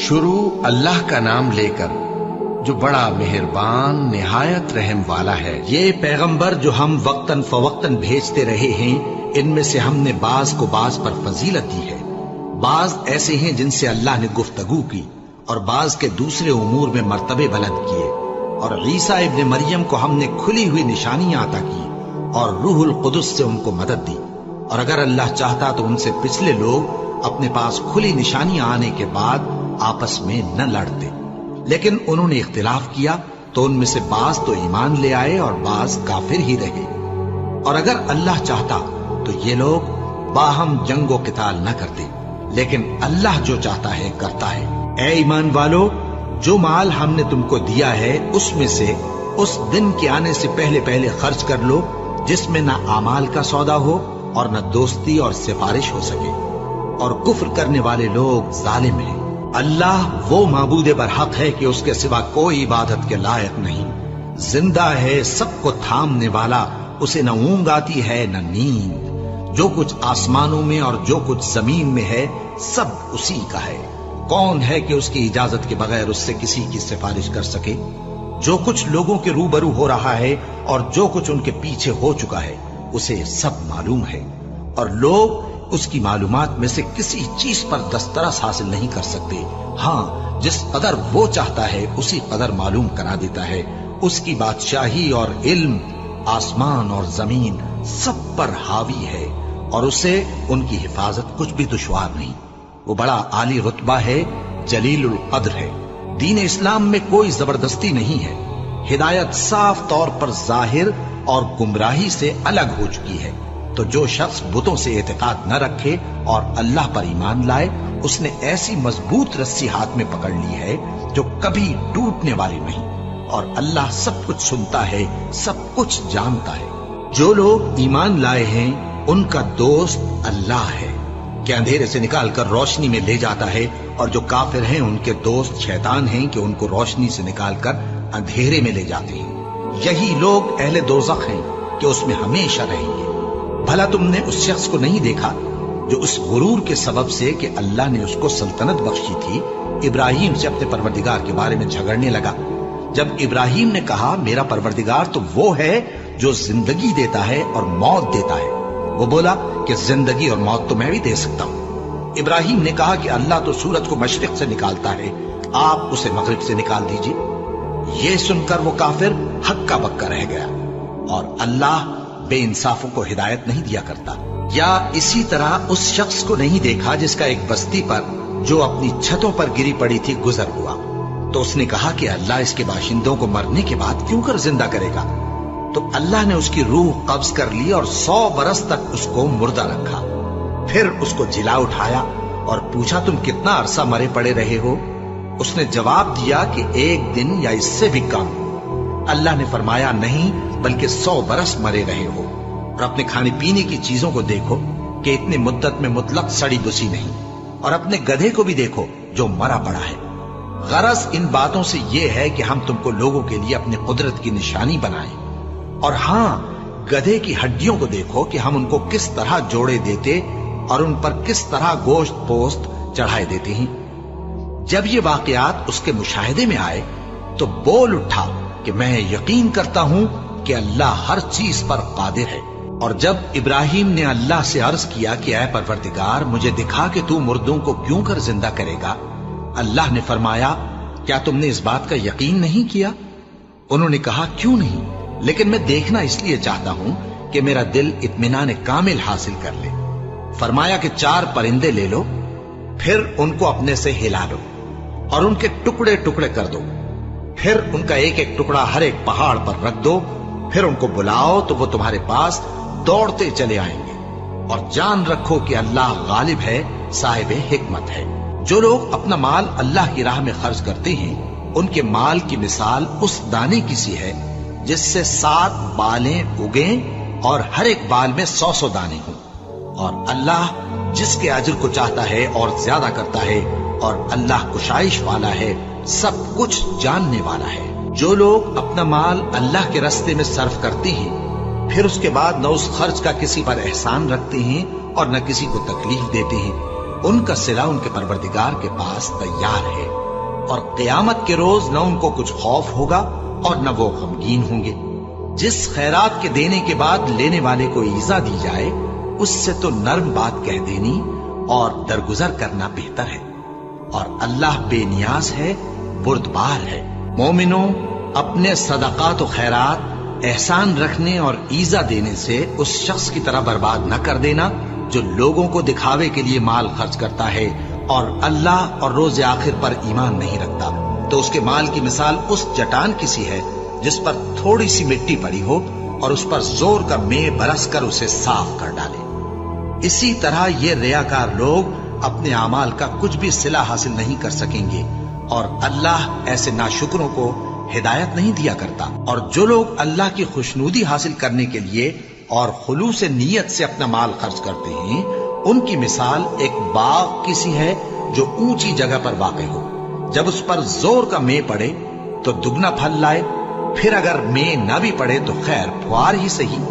شروع اللہ کا نام لے کر جو بڑا مہربان نہایت رحم والا ہے۔ یہ پیغمبر جو ہم وقتاً فوقتاً بھیجتے رہے ہیں، ان میں سے ہم نے بعض کو بعض پر فضیلت دی ہے۔ بعض ایسے ہیں جن سے اللہ نے گفتگو کی، اور بعض کے دوسرے امور میں مرتبے بلند کیے۔ اور عیسیٰ ابن مریم کو ہم نے کھلی ہوئی نشانیاں عطا کی اور روح القدس سے ان کو مدد دی۔ اور اگر اللہ چاہتا تو ان سے پچھلے لوگ اپنے پاس کھلی نشانیاں آنے کے بعد آپس میں نہ لڑتے، لیکن انہوں نے اختلاف کیا تو ان میں سے بعض تو ایمان لے آئے اور بعض کافر ہی رہے۔ اور اگر اللہ چاہتا تو یہ لوگ باہم جنگ و قتال نہ کرتے، لیکن اللہ جو چاہتا ہے کرتا ہے۔ اے ایمان والو، جو مال ہم نے تم کو دیا ہے اس میں سے اس دن کے آنے سے پہلے پہلے خرچ کر لو جس میں نہ اعمال کا سودا ہو اور نہ دوستی اور سفارش ہو سکے، اور کفر کرنے والے لوگ ظالم ہیں۔ اللہ وہ معبود برحق ہے کہ اس کے سوا کوئی عبادت کے لائق نہیں، زندہ ہے، سب کو تھامنے والا، اسے نہ اونگ آتی ہے نہ نیند۔ جو کچھ آسمانوں میں اور جو کچھ زمین میں ہے سب اسی کا ہے۔ کون ہے کہ اس کی اجازت کے بغیر اس سے کسی کی سفارش کر سکے؟ جو کچھ لوگوں کے روبرو ہو رہا ہے اور جو کچھ ان کے پیچھے ہو چکا ہے اسے سب معلوم ہے، اور لوگ اس کی معلومات میں سے کسی چیز پر دسترس حاصل نہیں کر سکتے۔ ہاں، جس قدر وہ چاہتا ہے اسی قدر معلوم کرا دیتا ہے۔ اس کی بادشاہی اور علم آسمان اور زمین سب پر حاوی ہے، اور اسے ان کی حفاظت کچھ بھی دشوار نہیں۔ وہ بڑا عالی رتبہ ہے، جلیل القدر ہے۔ دین اسلام میں کوئی زبردستی نہیں ہے، ہدایت صاف طور پر ظاہر اور گمراہی سے الگ ہو چکی ہے۔ تو جو شخص بتوں سے اعتقاد نہ رکھے اور اللہ پر ایمان لائے، اس نے ایسی مضبوط رسی ہاتھ میں پکڑ لی ہے جو کبھی ٹوٹنے والی نہیں، اور اللہ سب کچھ سنتا ہے، سب کچھ جانتا ہے۔ جو لوگ ایمان لائے ہیں ان کا دوست اللہ ہے کہ اندھیرے سے نکال کر روشنی میں لے جاتا ہے، اور جو کافر ہیں ان کے دوست شیطان ہیں کہ ان کو روشنی سے نکال کر اندھیرے میں لے جاتے ہیں۔ یہی لوگ اہل دوزخ ہیں کہ اس میں ہمیشہ رہیں گے۔ بھلا تم نے اس شخص کو نہیں دیکھا جو اس غرور کے سبب سے کہ اللہ نے اس کو سلطنت بخشی تھی، ابراہیم سے اپنے پروردگار کے بارے میں جھگڑنے لگا؟ جب ابراہیم نے کہا میرا پروردگار تو وہ ہے جو زندگی دیتا ہے اور موت دیتا ہے، وہ بولا کہ زندگی اور موت تو میں بھی دے سکتا ہوں۔ ابراہیم نے کہا کہ اللہ تو سورج کو مشرق سے نکالتا ہے، آپ اسے مغرب سے نکال دیجئے۔ یہ سن کر وہ کافر ہکا بکا رہ گیا، اور اللہ بے انصافوں کو ہدایت نہیں دیا کرتا۔ یا اسی طرح اس شخص کو نہیں دیکھا جس کا ایک بستی پر جو اپنی چھتوں پر گری پڑی تھی گزر ہوا، تو اس نے کہا کہ اللہ اس کے باشندوں کو مرنے کے بعد کیوں کر زندہ کرے گا؟ تو اللہ نے اس کی روح قبض کر لی اور 100 برس تک اس کو مردہ رکھا۔ پھر اس کو جلا اٹھایا اور پوچھا تم کتنا عرصہ مرے پڑے رہے ہو؟ اس نے جواب دیا کہ 1 دن یا اس سے بھی کم۔ اللہ نے فرمایا نہیں بلکہ 100 برس مرے رہے ہو، اور اپنے کھانے پینے کی چیزوں کو دیکھو کہ اتنی مدت میں مطلق سڑی بسی نہیں، اور اپنے گدھے کو بھی دیکھو جو مرا پڑا ہے۔ غرض ان باتوں سے یہ ہے کہ ہم تم کو لوگوں کے لیے اپنی قدرت کی نشانی بنائیں۔ اور ہاں، گدھے کی ہڈیوں کو دیکھو کہ ہم ان کو کس طرح جوڑے دیتے اور ان پر کس طرح گوشت پوست چڑھائے دیتے ہیں۔ جب یہ واقعات اس کے مشاہدے میں آئے تو بول اٹھا کہ میں یقین کرتا ہوں کہ اللہ ہر چیز پر قادر ہے۔ اور جب ابراہیم نے اللہ سے عرض کیا کہ اے پروردگار مجھے دکھا کہ تو مردوں کو کیوں کر زندہ کرے گا، اللہ نے فرمایا کیا تم نے اس بات کا یقین نہیں کیا؟ انہوں نے کہا کیوں نہیں، لیکن میں دیکھنا اس لیے چاہتا ہوں کہ میرا دل اطمینان کامل حاصل کر لے۔ فرمایا کہ 4 پرندے لے لو، پھر ان کو اپنے سے ہلا لو اور ان کے ٹکڑے ٹکڑے کر دو، پھر ان کا ایک ایک ٹکڑا ہر ایک پہاڑ پر رکھ دو، پھر ان کو بلاؤ تو وہ تمہارے پاس دوڑتے چلے آئیں گے، اور جان رکھو کہ اللہ غالب ہے، صاحب حکمت ہے۔ جو لوگ اپنا مال اللہ کی راہ میں خرچ کرتے ہیں ان کے مال کی مثال اس دانے کی سی ہے جس سے 7 بالیں اگیں اور ہر ایک بال میں 100 دانے ہوں، اور اللہ جس کے اجر کو چاہتا ہے اور زیادہ کرتا ہے، اور اللہ کشائش والا ہے، سب کچھ جاننے والا ہے۔ جو لوگ اپنا مال اللہ کے راستے میں صرف کرتے ہیں پھر اس کے بعد نہ اس خرچ کا کسی پر احسان رکھتے ہیں اور نہ کسی کو تکلیف دیتے ہیں، ان کا صلہ ان کے پروردگار کے پاس تیار ہے، اور قیامت کے روز نہ ان کو کچھ خوف ہوگا اور نہ وہ غمگین ہوں گے۔ جس خیرات کے دینے کے بعد لینے والے کو ایذا دی جائے، اس سے تو نرم بات کہہ دینی اور درگزر کرنا بہتر ہے، اور اللہ بے نیاز ہے، بردبار ہے۔ مومنوں، اپنے صدقات و خیرات احسان رکھنے اور ایذا دینے سے اس شخص کی طرح برباد نہ کر دینا جو لوگوں کو دکھاوے کے لیے مال خرچ کرتا ہے اور اللہ اور روز آخر پر ایمان نہیں رکھتا، تو اس کے مال کی مثال اس چٹان کی سی ہے جس پر تھوڑی سی مٹی پڑی ہو اور اس پر زور کا مے برس کر اسے صاف کر ڈالے۔ اسی طرح یہ ریاکار لوگ اپنے اعمال کا کچھ بھی صلہ حاصل نہیں کر سکیں گے، اور اللہ ایسے ناشکروں کو ہدایت نہیں دیا کرتا۔ اور جو لوگ اللہ کی خوشنودی حاصل کرنے کے لیے اور خلوص نیت سے اپنا مال خرچ کرتے ہیں، ان کی مثال ایک باغ کی سی ہے جو اونچی جگہ پر واقع ہو۔ جب اس پر زور کا مے پڑے تو دگنا پھل لائے، پھر اگر مے نہ بھی پڑے تو خیر پھوار ہی سہی،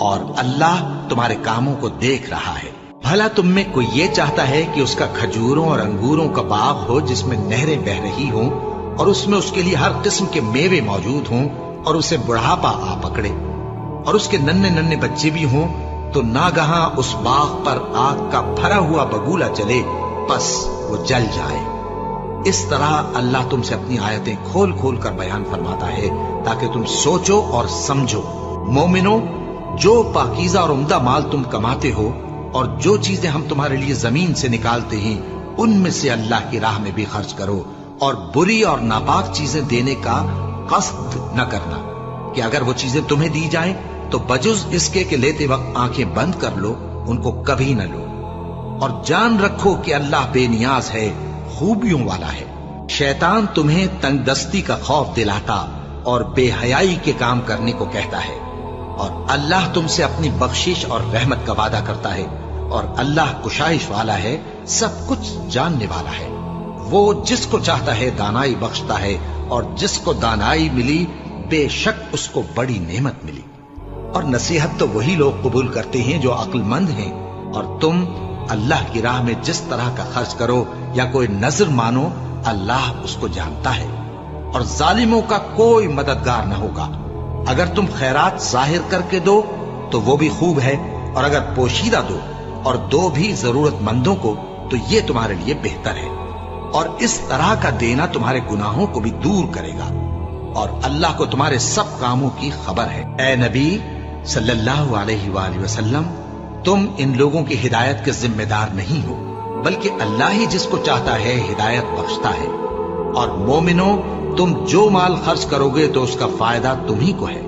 اور اللہ تمہارے کاموں کو دیکھ رہا ہے۔ بھلا تم میں کوئی یہ چاہتا ہے کہ اس کا کھجوروں اور انگوروں کا باغ ہو جس میں نہریں بہ رہی ہوں اور اس میں اس کے لیے ہر قسم کے میوے موجود ہوں، اور اسے بڑھاپا آ پکڑے اور اس کے ننھے ننھے بچے بھی ہوں، تو ناگہاں اس باغ پر آگ کا پھرا ہوا بگولا چلے، پس وہ جل جائے۔ اس طرح اللہ تم سے اپنی آیتیں کھول کھول کر بیان فرماتا ہے تاکہ تم سوچو اور سمجھو۔ مومنو، جو پاکیزہ اور عمدہ مال تم کماتے ہو اور جو چیزیں ہم تمہارے لیے زمین سے نکالتے ہیں، ان میں سے اللہ کی راہ میں بھی خرچ کرو، اور بری اور ناپاک چیزیں دینے کا قصد نہ کرنا کہ اگر وہ چیزیں تمہیں دی جائیں تو بجز اس کے کہ لیتے وقت آنکھیں بند کر لو، ان کو کبھی نہ لو، اور جان رکھو کہ اللہ بے نیاز ہے، خوبیوں والا ہے۔ شیطان تمہیں تنگ دستی کا خوف دلاتا اور بے حیائی کے کام کرنے کو کہتا ہے، اور اللہ تم سے اپنی بخشش اور رحمت کا وعدہ کرتا ہے، اور اللہ کشائش والا ہے، سب کچھ جاننے والا ہے۔ وہ جس کو چاہتا ہے دانائی بخشتا ہے، اور جس کو دانائی ملی بے شک اس کو بڑی نعمت ملی۔ اور نصیحت تو وہی لوگ قبول کرتے ہیں جو عقل مند ہیں، اور تم اللہ کی راہ میں جس طرح کا خرچ کرو یا کوئی نذر مانو، اللہ اس کو جانتا ہے، اور ظالموں کا کوئی مددگار نہ ہوگا۔ اگر تم خیرات ظاہر کر کے دو تو وہ بھی خوب ہے، اور اگر پوشیدہ دو اور دو بھی ضرورت مندوں کو تو یہ تمہارے لیے بہتر ہے، اور اس طرح کا دینا تمہارے گناہوں کو بھی دور کرے گا، اور اللہ کو تمہارے سب کاموں کی خبر ہے۔ اے نبی صلی اللہ علیہ وآلہ وسلم، تم ان لوگوں کی ہدایت کے ذمہ دار نہیں ہو، بلکہ اللہ ہی جس کو چاہتا ہے ہدایت بخشتا ہے۔ اور مومنوں، تم جو مال خرچ کرو گے تو اس کا فائدہ تمہیں کو ہے،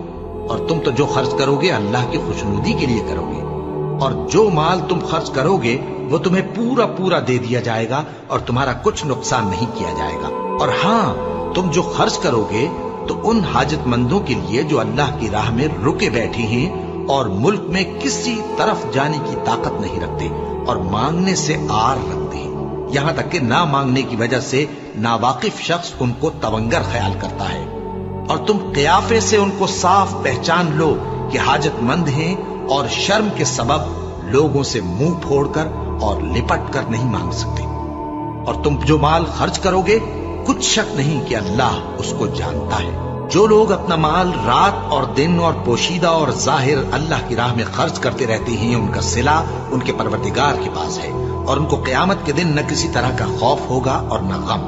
اور تم تو جو خرچ کرو گے اللہ کی خوشنودی کے لیے کرو گے، اور جو مال تم خرچ کرو گے وہ تمہیں پورا پورا دے دیا جائے گا، اور تمہارا کچھ نقصان نہیں کیا جائے گا۔ اور ہاں، تم جو خرچ کرو گے تو ان حاجت مندوں کے لیے جو اللہ کی راہ میں رکے بیٹھے ہیں اور ملک میں کسی طرف جانے کی طاقت نہیں رکھتے اور مانگنے سے آر رکھتے ہیں، یہاں تک کہ نہ مانگنے کی وجہ سے ناواقف شخص ان کو تونگر خیال کرتا ہے، اور تم قیافے سے ان کو صاف پہچان لو کہ حاجت مند ہیں، اور شرم کے سبب لوگوں سے منہ پھوڑ کر اور لپٹ کر نہیں مانگ سکتے۔ اور تم جو مال خرچ کرو گے کچھ شک نہیں کہ اللہ اس کو جانتا ہے۔ جو لوگ اپنا مال رات اور دن اور پوشیدہ اور ظاہر اللہ کی راہ میں خرچ کرتے رہتے ہیں، ان کا صلہ ان کے پروردگار کے پاس ہے، اور ان کو قیامت کے دن نہ کسی طرح کا خوف ہوگا اور نہ غم۔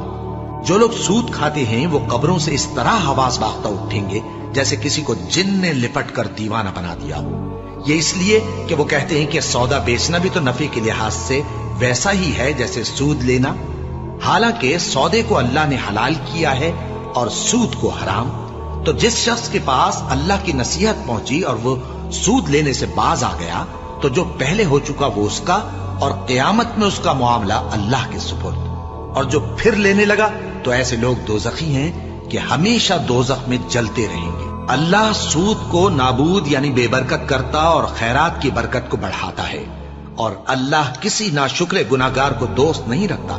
جو لوگ سود کھاتے ہیں وہ قبروں سے اس طرح حواس باختہ اٹھیں گے جیسے کسی کو جن نے لپٹ کر دیوانہ بنا دیا ہو، یہ اس لیے کہ وہ کہتے ہیں کہ سودا بیچنا بھی تو نفع کے لحاظ سے ویسا ہی ہے جیسے سود لینا، حالانکہ سودے کو اللہ نے حلال کیا ہے اور سود کو حرام۔ تو جس شخص کے پاس اللہ کی نصیحت پہنچی اور وہ سود لینے سے باز آ گیا تو جو پہلے ہو چکا وہ اس کا، اور قیامت میں اس کا معاملہ اللہ کے سپرد۔ اور جو پھر لینے لگا تو ایسے لوگ دوزخی ہیں کہ ہمیشہ دوزخ میں جلتے رہیں گے۔ اللہ سود کو نابود یعنی بے برکت کرتا اور خیرات کی برکت کو بڑھاتا ہے، اور اللہ کسی ناشکر گناہگار کو دوست نہیں رکھتا۔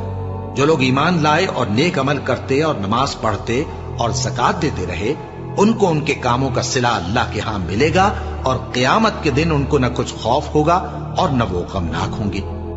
جو لوگ ایمان لائے اور نیک عمل کرتے اور نماز پڑھتے اور زکات دیتے رہے، ان کو ان کے کاموں کا صلہ اللہ کے ہاں ملے گا، اور قیامت کے دن ان کو نہ کچھ خوف ہوگا اور نہ وہ غمناک ہوں گے۔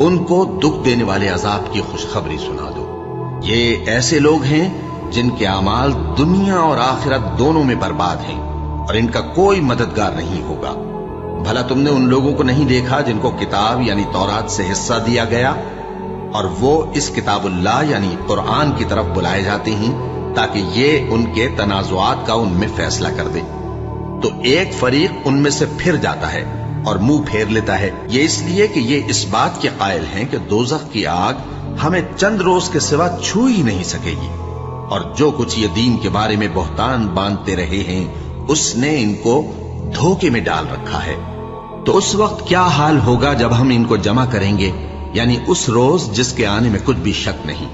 ان کو دکھ دینے والے عذاب کی خوشخبری سنا دو۔ یہ ایسے لوگ ہیں جن کے اعمال دنیا اور آخرت دونوں میں برباد ہیں، اور ان کا کوئی مددگار نہیں ہوگا۔ بھلا تم نے ان لوگوں کو نہیں دیکھا جن کو کتاب یعنی تورات سے حصہ دیا گیا، اور وہ اس کتاب اللہ یعنی قرآن کی طرف بلائے جاتے ہیں تاکہ یہ ان کے تنازعات کا ان میں فیصلہ کر دے؟ تو ایک فریق ان میں سے پھر جاتا ہے اور منہ پھیر لیتا ہے، یہ اس لیے کہ یہ اس بات کے قائل ہیں کہ دوزخ کی آگ ہمیں چند روز کے سوا چھو ہی نہیں سکے گی، اور جو کچھ یہ دین کے بارے میں بہتان باندھتے رہے ہیں اس نے ان کو دھوکے میں ڈال رکھا ہے۔ تو اس وقت کیا حال ہوگا جب ہم ان کو جمع کریں گے، یعنی اس روز جس کے آنے میں کچھ بھی شک نہیں،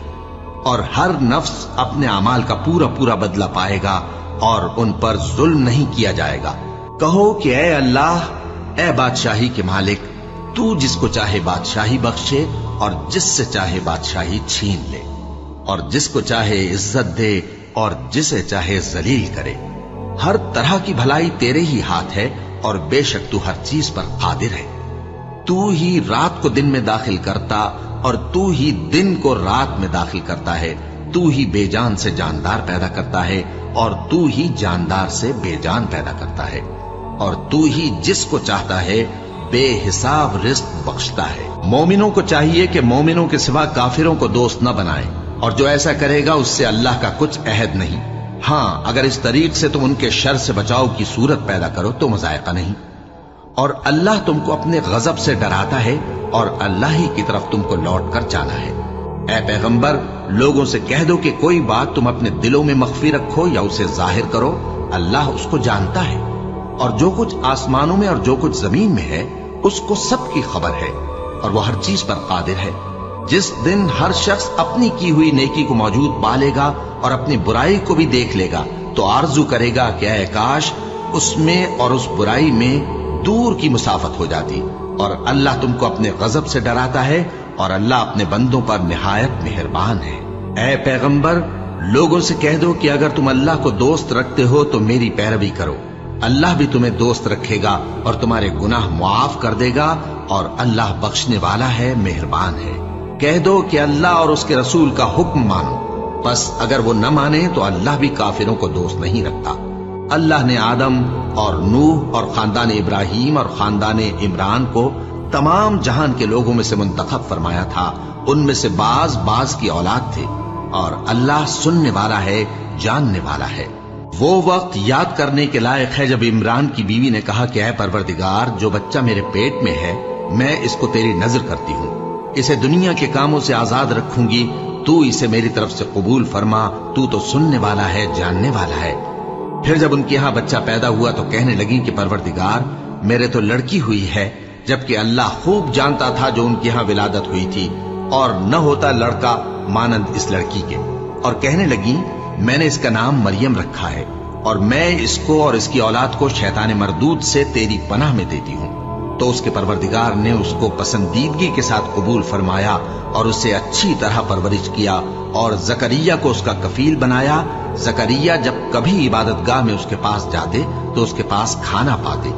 اور ہر نفس اپنے اعمال کا پورا پورا بدلہ پائے گا اور ان پر ظلم نہیں کیا جائے گا۔ کہو کہ اے اللہ، اے بادشاہی کے مالک، تو جس کو چاہے بادشاہی بخشے اور جس سے چاہے بادشاہی چھین لے، اور جس کو چاہے عزت دے اور جسے چاہے ذلیل کرے۔ ہر طرح کی بھلائی تیرے ہی ہاتھ ہے، اور بے شک تو ہر چیز پر قادر ہے۔ تو ہی رات کو دن میں داخل کرتا اور تو ہی دن کو رات میں داخل کرتا ہے، تو ہی بے جان سے جاندار پیدا کرتا ہے اور تو ہی جاندار سے بے جان پیدا کرتا ہے، اور تو ہی جس کو چاہتا ہے بے حساب رزق بخشتا ہے۔ مومنوں کو چاہیے کہ مومنوں کے سوا کافروں کو دوست نہ بنائیں، اور جو ایسا کرے گا اس سے اللہ کا کچھ عہد نہیں۔ ہاں، اگر اس طریق سے تم ان کے شر سے بچاؤ کی صورت پیدا کرو تو مذائقہ نہیں، اور اللہ تم کو اپنے غضب سے ڈراتا ہے، اور اللہ ہی کی طرف تم کو لوٹ کر جانا ہے۔ اے پیغمبر، لوگوں سے کہہ دو کہ کوئی بات تم اپنے دلوں میں مخفی رکھو یا اسے ظاہر کرو، اللہ اس کو جانتا ہے، اور جو کچھ آسمانوں میں اور جو کچھ زمین میں ہے اس کو سب کی خبر ہے، اور وہ ہر چیز پر قادر ہے۔ جس دن ہر شخص اپنی کی ہوئی نیکی کو موجود پا لے گا اور اپنی برائی کو بھی دیکھ لے گا تو آرزو کرے گا کہ اے کاش اس میں اور اس برائی میں دور کی مسافت ہو جاتی، اور اللہ تم کو اپنے غضب سے ڈراتا ہے، اور اللہ اپنے بندوں پر نہایت مہربان ہے۔ اے پیغمبر، لوگوں سے کہہ دو کہ اگر تم اللہ کو دوست رکھتے ہو تو میری پیروی کرو، اللہ بھی تمہیں دوست رکھے گا اور تمہارے گناہ معاف کر دے گا، اور اللہ بخشنے والا ہے، مہربان ہے۔ کہہ دو کہ اللہ اور اس کے رسول کا حکم مانو، بس اگر وہ نہ مانے تو اللہ بھی کافروں کو دوست نہیں رکھتا۔ اللہ نے آدم اور نوح اور خاندان ابراہیم اور خاندان عمران کو تمام جہان کے لوگوں میں سے منتخب فرمایا تھا، ان میں سے بعض کی اولاد تھے، اور اللہ سننے والا ہے، جاننے والا ہے۔ وہ وقت یاد کرنے کے لائق ہے جب عمران کی بیوی نے کہا کہ اے پروردگار، جو بچہ میرے پیٹ میں ہے میں اس کو تیری نذر کرتی ہوں، اسے دنیا کے کاموں سے آزاد رکھوں گی، تو اسے میری طرف سے قبول فرما، تو سننے والا ہے، جاننے والا ہے۔ پھر جب ان کے ہاں بچہ پیدا ہوا تو کہنے لگی کہ پروردگار، میرے تو لڑکی ہوئی ہے، جبکہ اللہ خوب جانتا تھا جو ان کے ہاں ولادت ہوئی تھی، اور نہ ہوتا لڑکا مانند اس لڑکی کے۔ اور کہنے لگی میں نے اس کا نام مریم رکھا ہے، اور میں اس کو اور اس کی اولاد کو شیطان مردود سے تیری پناہ میں دیتی ہوں۔ تو اس کے پروردگار نے اس کو پسندیدگی کے ساتھ قبول فرمایا اور اسے اچھی طرح پرورش کیا، اور زکریا کو اس کا کفیل بنایا۔ زکریا جب کبھی عبادت گاہ میں اس کے پاس جاتے تو اس کے پاس کھانا پاتے۔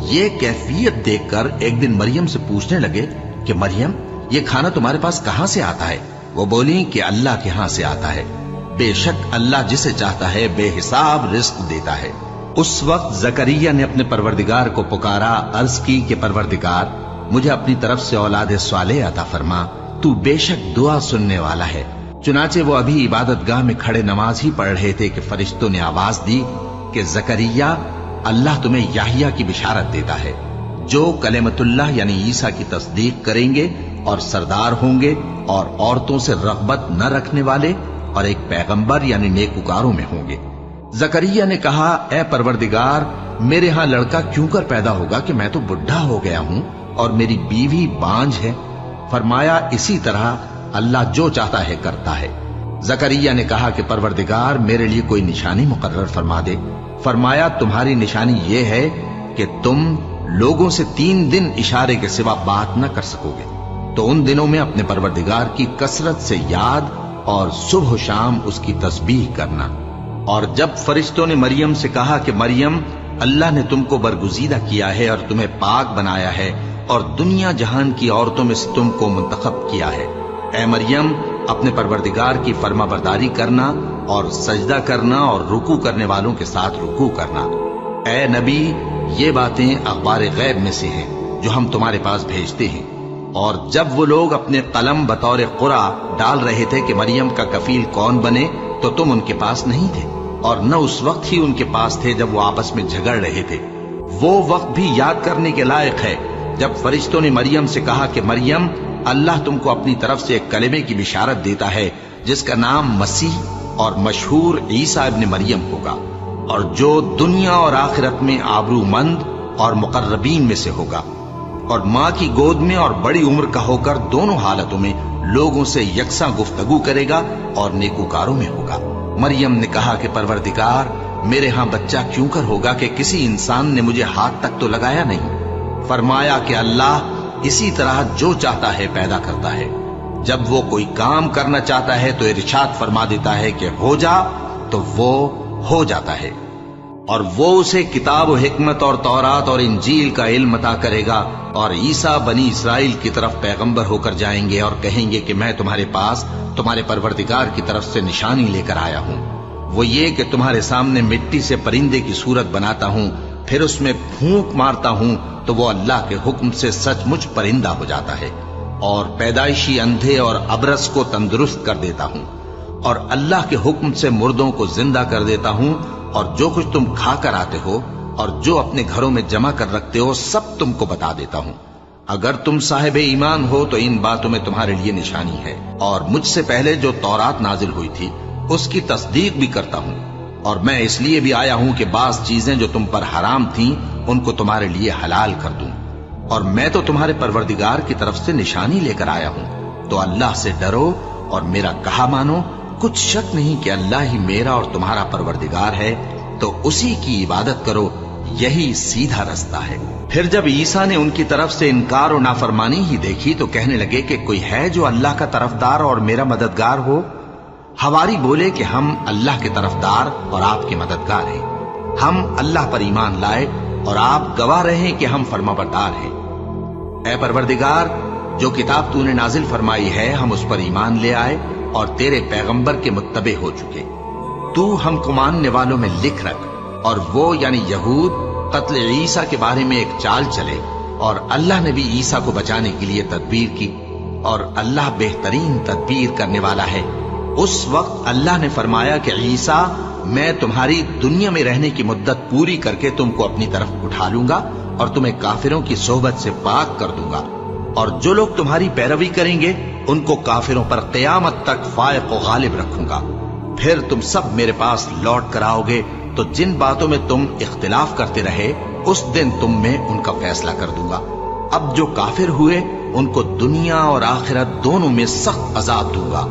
یہ کیفیت دیکھ کر ایک دن مریم سے پوچھنے لگے کہ مریم، یہ کھانا تمہارے پاس کہاں سے آتا ہے؟ وہ بولی کہ اللہ کے ہاں سے آتا ہے، بے شک اللہ جسے چاہتا ہے بے حساب رزق دیتا ہے۔ اس وقت زکریا نے اپنے پروردگار کو پکارا، عرض کی کہ پروردگار، مجھے اپنی طرف سے اولاد صالح عطا فرما، تو بے شک دعا سننے والا ہے۔ چنانچہ وہ ابھی عبادت گاہ میں کھڑے نماز ہی پڑھ رہے تھے کہ فرشتوں نے آواز دی کہ زکریا، اللہ تمہیں یحییٰ کی بشارت دیتا ہے، جو کلمۃ اللہ یعنی عیسیٰ کی تصدیق کریں گے اور سردار ہوں گے، اور عورتوں سے رغبت نہ رکھنے والے، اور ایک پیغمبر یعنی نیکوکاروں میں ہوں گے۔ زکریا نے کہا، اے پروردگار، میرے ہاں لڑکا کیوں کر پیدا ہوگا کہ میں تو بڈھا ہو گیا ہوں اور میری بیوی بانجھ ہے؟ فرمایا، اسی طرح اللہ جو چاہتا ہے کرتا ہے۔ زکریا نے کہا کہ پروردگار، میرے لیے کوئی نشانی مقرر فرما دے۔ فرمایا، تمہاری نشانی یہ ہے کہ تم لوگوں سے 3 دن اشارے کے سوا بات نہ کر سکو گے، تو ان دنوں میں اپنے پروردگار کی کثرت سے یاد اور صبح و شام اس کی تسبیح کرنا۔ اور جب فرشتوں نے مریم سے کہا کہ مریم، اللہ نے تم کو برگزیدہ کیا ہے اور تمہیں پاک بنایا ہے اور دنیا جہان کی عورتوں میں سے تم کو منتخب کیا ہے۔ اے مریم، اپنے پروردگار کی فرما برداری کرنا اور سجدہ کرنا اور رکوع کرنے والوں کے ساتھ رکوع کرنا۔ اے نبی، یہ باتیں اخبار غیب میں سے ہیں جو ہم تمہارے پاس بھیجتے ہیں۔ اور جب وہ لوگ اپنے قلم بطور قرعہ ڈال رہے تھے کہ مریم کا کفیل کون بنے، تو تم ان کے پاس نہیں تھے، اور نہ اس وقت ہی ان کے پاس تھے جب وہ آپس میں جھگڑ رہے تھے۔ وہ وقت بھی یاد کرنے کے لائق ہے جب فرشتوں نے مریم سے کہا کہ مریم، اللہ تم کو اپنی طرف سے ایک کلمے کی بشارت دیتا ہے جس کا نام مسیح اور مشہور عیسیٰ ابن مریم ہوگا، اور جو دنیا اور آخرت میں آبرو مند اور مقربین میں سے ہوگا، اور ماں کی گود میں اور بڑی عمر کا ہو کر دونوں حالتوں میں لوگوں سے یکساں گفتگو کرے گا اور نیکوکاروں میں ہوگا۔ مریم نے کہا کہ پروردگار، میرے ہاں بچہ کیوں کر ہوگا کہ کسی انسان نے مجھے ہاتھ تک تو لگایا نہیں۔ فرمایا کہ اللہ اسی طرح جو چاہتا ہے پیدا کرتا ہے، جب وہ کوئی کام کرنا چاہتا ہے تو ارشاد فرما دیتا ہے کہ ہو جا، تو وہ ہو جاتا ہے۔ اور وہ اسے کتاب و حکمت اور تورات اور انجیل کا علم عطا کرے گا، اور عیسیٰ بنی اسرائیل کی طرف پیغمبر ہو کر جائیں گے اور کہیں گے کہ میں تمہارے پاس تمہارے پروردگار کی طرف سے نشانی لے کر آیا ہوں، وہ یہ کہ تمہارے سامنے مٹی سے پرندے کی صورت بناتا ہوں، پھر اس میں پھونک مارتا ہوں تو وہ اللہ کے حکم سے سچ مچ پرندہ ہو جاتا ہے، اور پیدائشی اندھے اور ابرص کو تندرست کر دیتا ہوں، اور اللہ کے حکم سے مردوں کو زندہ کر دیتا ہوں، اور جو کچھ تم کھا کر آتے ہو اور جو اپنے گھروں میں جمع کر رکھتے ہو سب تم کو بتا دیتا ہوں۔ اگر تم صاحب ایمان ہو تو ان باتوں میں تمہارے لیے نشانی ہے، اور مجھ سے پہلے جو تورات نازل ہوئی تھی اس کی تصدیق بھی کرتا ہوں، اور میں اس لیے بھی آیا ہوں کہ بعض چیزیں جو تم پر حرام تھیں ان کو تمہارے لیے حلال کر دوں، اور میں تو تمہارے پروردگار کی طرف سے نشانی لے کر آیا ہوں۔ تو اللہ سے ڈرو اور میرا کہا مانو، کچھ شک نہیں کہ اللہ ہی میرا اور تمہارا پروردگار ہے، تو اسی کی عبادت کرو، یہی سیدھا رستہ ہے۔ پھر جب عیسیٰ نے ان کی طرف سے انکار و نافرمانی ہی دیکھی تو کہنے لگے کہ کوئی ہے جو اللہ کا طرفدار اور میرا مددگار ہو؟ حواری بولے کہ ہم اللہ کے طرفدار اور آپ کے مددگار ہیں، ہم اللہ پر ایمان لائے اور آپ گواہ رہے کہ ہم فرما بردار ہیں۔ اے پروردگار، جو کتاب تو نے نازل فرمائی ہے ہم اس پر ایمان لے آئے اور تیرے پیغمبر کے متبع ہو چکے۔ تو ہم کو ماننے والوں میں لکھ رکھ، اور وہ یعنی یہود قتل عیسیٰ کے بارے میں ایک چال چلے، اور اللہ نے بھی عیسیٰ کو بچانے کے لیے تدبیر کی، اور اللہ بہترین تدبیر کرنے والا ہے۔ اس وقت اللہ نے فرمایا کہ عیسیٰ، میں تمہاری دنیا میں رہنے کی مدت پوری کر کے تم کو اپنی طرف اٹھا لوں گا اور تمہیں کافروں کی صحبت سے پاک کر دوں گا، اور جو لوگ تمہاری پیروی کریں گے ان کو کافروں پر قیامت تک فائق و غالب رکھوں گا۔ پھر تم سب میرے پاس لوٹ کر آؤ گے تو جن باتوں میں تم اختلاف کرتے رہے اس دن تم میں ان کا فیصلہ کر دوں گا۔ اب جو کافر ہوئے ان کو دنیا اور آخرت دونوں میں سخت عذاب دوں گا،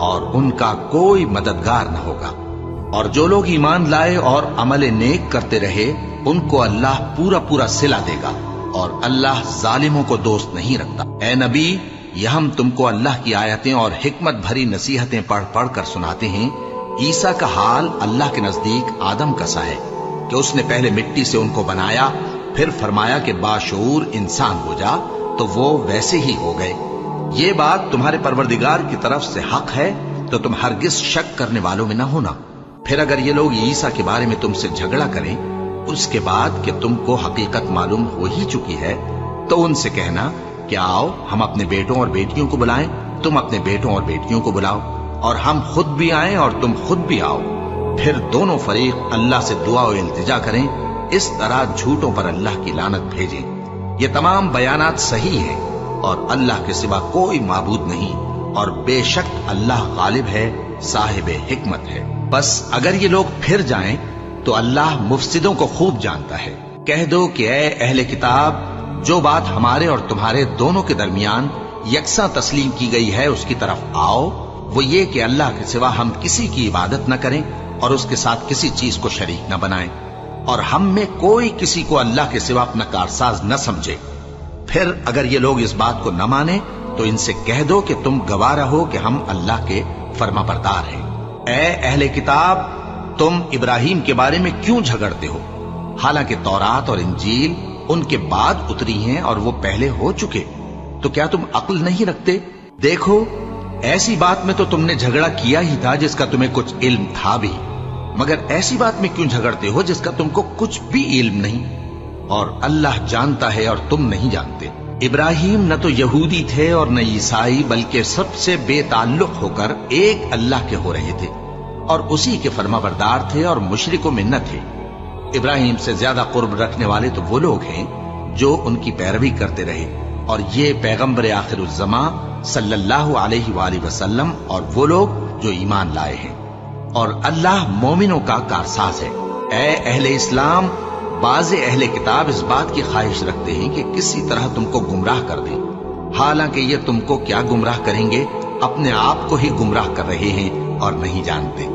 اور ان کا کوئی مددگار نہ ہوگا۔ اور جو لوگ ایمان لائے اور عمل نیک کرتے رہے ان کو اللہ پورا پورا صلہ دے گا، اور اللہ ظالموں کو دوست نہیں رکھتا۔ اے نبی، یہ ہم تم کو اللہ کی آیتیں اور حکمت بھری نصیحتیں پڑھ پڑھ کر سناتے ہیں۔ عیسیٰ کا حال اللہ کے نزدیک آدم کا سا ہے کہ اس نے پہلے مٹی سے ان کو بنایا، پھر فرمایا کہ باشعور انسان ہو جا، تو وہ ویسے ہی ہو گئے۔ یہ بات تمہارے پروردگار کی طرف سے حق ہے، تو تم ہرگز شک کرنے والوں میں نہ ہونا۔ پھر اگر یہ لوگ عیسیٰ کے بارے میں تم سے جھگڑا کریں اس کے بعد کہ تم کو حقیقت معلوم ہو ہی چکی ہے، تو ان سے کہنا کہ آؤ ہم اپنے بیٹوں اور بیٹیوں کو بلائیں، تم اپنے بیٹوں اور بیٹیوں کو بلاؤ، اور ہم خود بھی آئیں اور تم خود بھی آؤ، پھر دونوں فریق اللہ سے دعا و التجا کریں، اس طرح جھوٹوں پر اللہ کی لعنت بھیجیں۔ یہ تمام بیانات صحیح ہیں، اور اللہ کے سوا کوئی معبود نہیں، اور بے شک اللہ غالب ہے، صاحب حکمت ہے۔ بس اگر یہ لوگ پھر جائیں تو اللہ مفسدوں کو خوب جانتا ہے۔ کہہ دو کہ اے اہل کتاب، جو بات ہمارے اور تمہارے دونوں کے درمیان یکساں تسلیم کی گئی ہے اس کی طرف آؤ، وہ یہ کہ اللہ کے سوا ہم کسی کی عبادت نہ کریں اور اس کے ساتھ کسی چیز کو شریک نہ بنائیں، اور ہم میں کوئی کسی کو اللہ کے سوا اپنا کارساز نہ سمجھے۔ پھر اگر یہ لوگ اس بات کو نہ مانیں تو ان سے کہہ دو کہ تم گواہ رہو کہ ہم اللہ کے فرما بردار ہیں۔ اے اہل کتاب، تم ابراہیم کے بارے میں کیوں جھگڑتے ہو؟ حالانکہ تورات اور انجیل ان کے بعد اتری ہیں اور وہ پہلے ہو چکے. تو کیا تم عقل نہیں رکھتے؟ دیکھو، ایسی بات میں تو تم نے جھگڑا کیا ہی تھا جس کا تمہیں کچھ علم تھا بھی، مگر ایسی بات میں کیوں جھگڑتے ہو جس کا تم کو کچھ بھی علم نہیں؟ اور اللہ جانتا ہے اور تم نہیں جانتے. ابراہیم نہ تو یہودی تھے اور نہ عیسائی، بلکہ سب سے بے تعلق ہو کر ایک اللہ کے ہو رہے تھے اور اسی کے فرما بردار تھے اور مشرکوں میں نہ تھے. ابراہیم سے زیادہ قرب رکھنے والے تو وہ لوگ ہیں جو ان کی پیروی کرتے رہے، اور یہ پیغمبر آخر الزماں صلی اللہ علیہ وآلہ وسلم اور وہ لوگ جو ایمان لائے ہیں. اور اللہ مومنوں کا کارساز ہے. اے اہل اسلام، بعض اہل کتاب اس بات کی خواہش رکھتے ہیں کہ کسی طرح تم کو گمراہ کر دیں، حالانکہ یہ تم کو کیا گمراہ کریں گے، اپنے آپ کو ہی گمراہ کر رہے ہیں اور نہیں جانتے.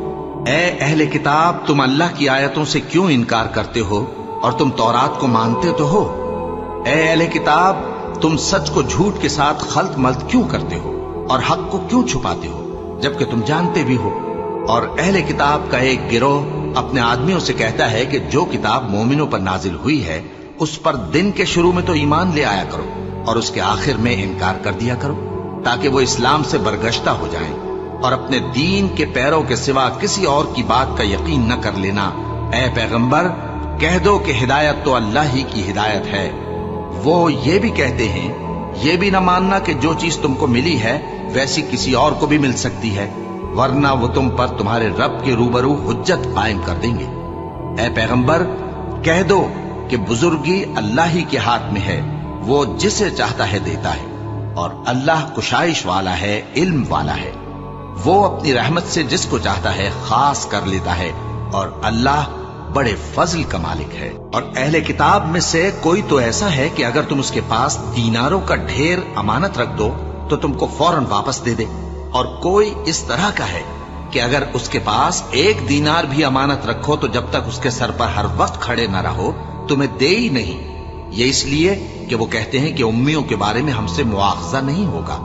اے اہل کتاب، تم اللہ کی آیتوں سے کیوں انکار کرتے ہو اور تم تورات کو مانتے تو ہو؟ اے اہل کتاب، تم سچ کو جھوٹ کے ساتھ خلط ملط کیوں کرتے ہو اور حق کو کیوں چھپاتے ہو جبکہ تم جانتے بھی ہو؟ اور اہل کتاب کا ایک گروہ اپنے آدمیوں سے کہتا ہے کہ جو کتاب مومنوں پر نازل ہوئی ہے اس پر دن کے شروع میں تو ایمان لے آیا کرو اور اس کے آخر میں انکار کر دیا کرو، تاکہ وہ اسلام سے برگشتہ ہو جائیں اور اپنے دین کے پیروں کے سوا کسی اور کی بات کا یقین نہ کر لینا. اے پیغمبر، کہہ دو کہ ہدایت تو اللہ ہی کی ہدایت ہے. وہ یہ بھی کہتے ہیں، یہ بھی نہ ماننا کہ جو چیز تم کو ملی ہے ویسی کسی اور کو بھی مل سکتی ہے، ورنہ وہ تم پر تمہارے رب کے روبرو حجت قائم کر دیں گے. اے پیغمبر، کہہ دو کہ بزرگی اللہ ہی کے ہاتھ میں ہے، وہ جسے چاہتا ہے دیتا ہے، اور اللہ کشائش والا ہے، علم والا ہے. وہ اپنی رحمت سے جس کو چاہتا ہے خاص کر لیتا ہے، اور اللہ بڑے فضل کا مالک ہے. اور اہل کتاب میں سے کوئی تو ایسا ہے کہ اگر تم اس کے پاس دیناروں کا ڈھیر امانت رکھ دو تو تم کو فوراً واپس دے دے، اور کوئی اس طرح کا ہے کہ اگر اس کے پاس 1 دینار بھی امانت رکھو تو جب تک اس کے سر پر ہر وقت کھڑے نہ رہو تمہیں دے ہی نہیں. یہ اس لیے کہ وہ کہتے ہیں کہ امیوں کے بارے میں ہم سے مواخذہ نہیں ہوگا.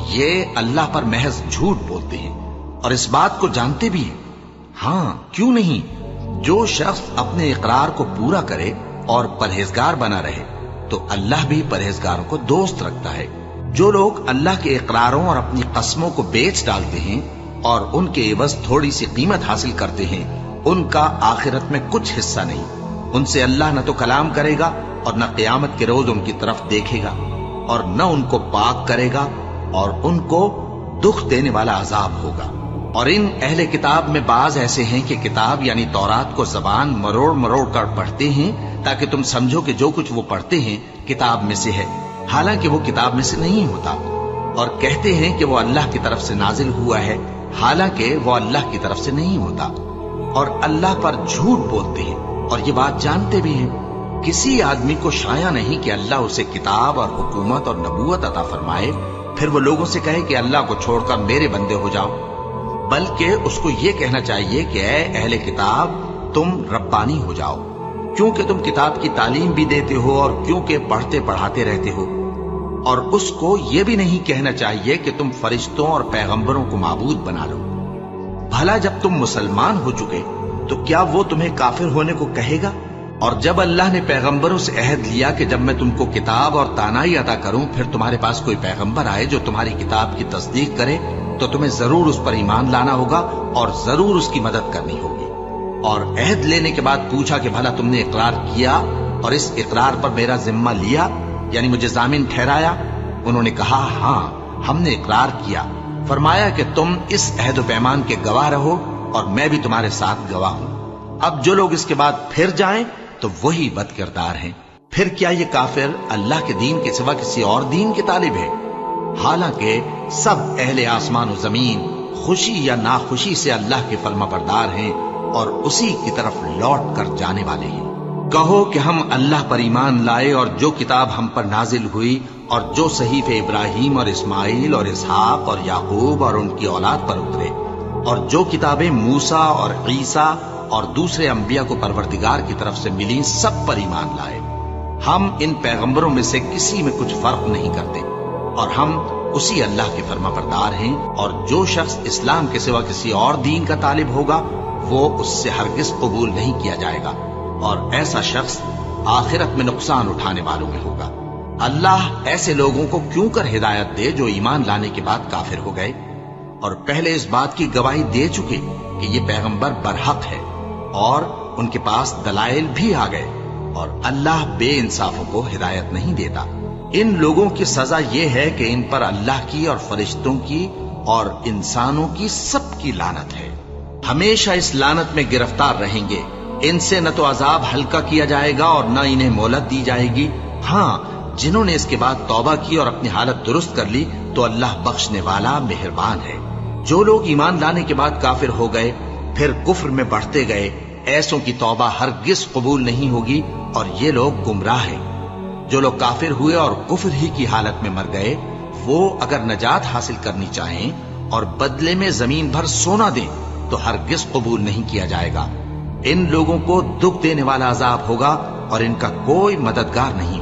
یہ اللہ پر محض جھوٹ بولتے ہیں اور اس بات کو جانتے بھی ہیں. ہاں، کیوں نہیں؟ جو شخص اپنے اقرار کو پورا کرے اور پرہیزگار بنا رہے تو اللہ بھی پرہیزگاروں کو دوست رکھتا ہے. جو لوگ اللہ کے اقراروں اور اپنی قسموں کو بیچ ڈالتے ہیں اور ان کے عوض تھوڑی سی قیمت حاصل کرتے ہیں، ان کا آخرت میں کچھ حصہ نہیں. ان سے اللہ نہ تو کلام کرے گا اور نہ قیامت کے روز ان کی طرف دیکھے گا، اور نہ ان کو پاک کرے گا، اور ان کو دکھ دینے والا عذاب ہوگا. اور ان اہل کتاب میں بعض ایسے ہیں کہ کتاب یعنی تورات کو زبان مروڑ مروڑ کر پڑھتے ہیں تاکہ تم سمجھو کہ جو کچھ وہ پڑھتے ہیں کتاب میں سے ہے، حالانکہ وہ کتاب میں سے نہیں ہوتا. اور کہتے ہیں کہ وہ اللہ کی طرف سے نازل ہوا ہے، حالانکہ وہ اللہ کی طرف سے نہیں ہوتا. اور اللہ پر جھوٹ بولتے ہیں اور یہ بات جانتے بھی ہیں. کسی آدمی کو شایع نہیں کہ اللہ اسے کتاب اور حکومت اور نبوت عطا فرمائے پھر وہ لوگوں سے کہے کہ اللہ کو چھوڑ کر میرے بندے ہو جاؤ، بلکہ اس کو یہ کہنا چاہیے کہ اے اہل کتاب، تم ربانی ہو جاؤ، کیونکہ تم کتاب کی تعلیم بھی دیتے ہو اور کیونکہ پڑھتے پڑھاتے رہتے ہو. اور اس کو یہ بھی نہیں کہنا چاہیے کہ تم فرشتوں اور پیغمبروں کو معبود بنا لو. بھلا جب تم مسلمان ہو چکے تو کیا وہ تمہیں کافر ہونے کو کہے گا؟ اور جب اللہ نے پیغمبروں سے عہد لیا کہ جب میں تم کو کتاب اور دانائی عطا کروں پھر تمہارے پاس کوئی پیغمبر آئے جو تمہاری کتاب کی تصدیق کرے تو تمہیں ضرور اس پر ایمان لانا ہوگا اور ضرور اس کی مدد کرنی ہوگی. اور عہد لینے کے بعد پوچھا کہ بھلا تم نے اقرار کیا اور اس اقرار پر میرا ذمہ لیا، یعنی مجھے ضامن ٹھہرایا؟ انہوں نے کہا ہاں، ہم نے اقرار کیا. فرمایا کہ تم اس عہد و پیمان کے گواہ رہو اور میں بھی تمہارے ساتھ گواہ ہوں. اب جو لوگ اس کے بعد پھر جائیں تو وہی بد کردار ہیں. پھر کیا یہ کافر اللہ کے دین کے سوا کسی اور دین کے طالب ہے؟ حالانکہ سب اہل آسمان و زمین خوشی یا ناخوشی سے اللہ کے فرما بردار ہیں اور اسی کی طرف لوٹ کر جانے والے ہیں. کہو کہ ہم اللہ پر ایمان لائے اور جو کتاب ہم پر نازل ہوئی اور جو صحیفے ابراہیم اور اسماعیل اور اسحاق اور یعقوب اور ان کی اولاد پر اترے اور جو کتابیں موسیٰ اور عیسیٰ اور دوسرے انبیاء کو پروردگار کی طرف سے ملی سب پر ایمان لائے. ہم ان پیغمبروں میں سے کسی میں کچھ فرق نہیں کرتے اور ہم اسی اللہ کے فرما بردار ہیں. اور جو شخص اسلام کے سوا کسی اور دین کا طالب ہوگا وہ اس سے ہرگز قبول نہیں کیا جائے گا. اور ایسا شخص آخرت میں نقصان اٹھانے والوں میں ہوگا۔ اللہ ایسے لوگوں کو کیوں کر ہدایت دے جو ایمان لانے کے بعد کافر ہو گئے اور پہلے اس بات کی گواہی دے چکے کہ یہ پیغمبر برحق ہے اور ان کے پاس دلائل بھی آ گئے، اور اللہ بے انصافوں کو ہدایت نہیں دیتا۔ ان لوگوں کی سزا یہ ہے کہ ان پر اللہ کی اور فرشتوں کی اور انسانوں کی سب کی لعنت ہے، ہمیشہ اس لعنت میں گرفتار رہیں گے۔ ان سے نہ تو عذاب ہلکا کیا جائے گا اور نہ انہیں مہلت دی جائے گی۔ ہاں، جنہوں نے اس کے بعد توبہ کی اور اپنی حالت درست کر لی تو اللہ بخشنے والا مہربان ہے۔ جو لوگ ایمان لانے کے بعد کافر ہو گئے پھر کفر میں بڑھتے گئے، ایسوں کی توبہ ہرگز قبول نہیں ہوگی اور یہ لوگ گمراہ ہیں۔ جو لوگ کافر ہوئے اور کفر ہی کی حالت میں مر گئے، وہ اگر نجات حاصل کرنی چاہیں اور بدلے میں زمین بھر سونا دیں تو ہرگز قبول نہیں کیا جائے گا۔ ان لوگوں کو دکھ دینے والا عذاب ہوگا اور ان کا کوئی مددگار نہیں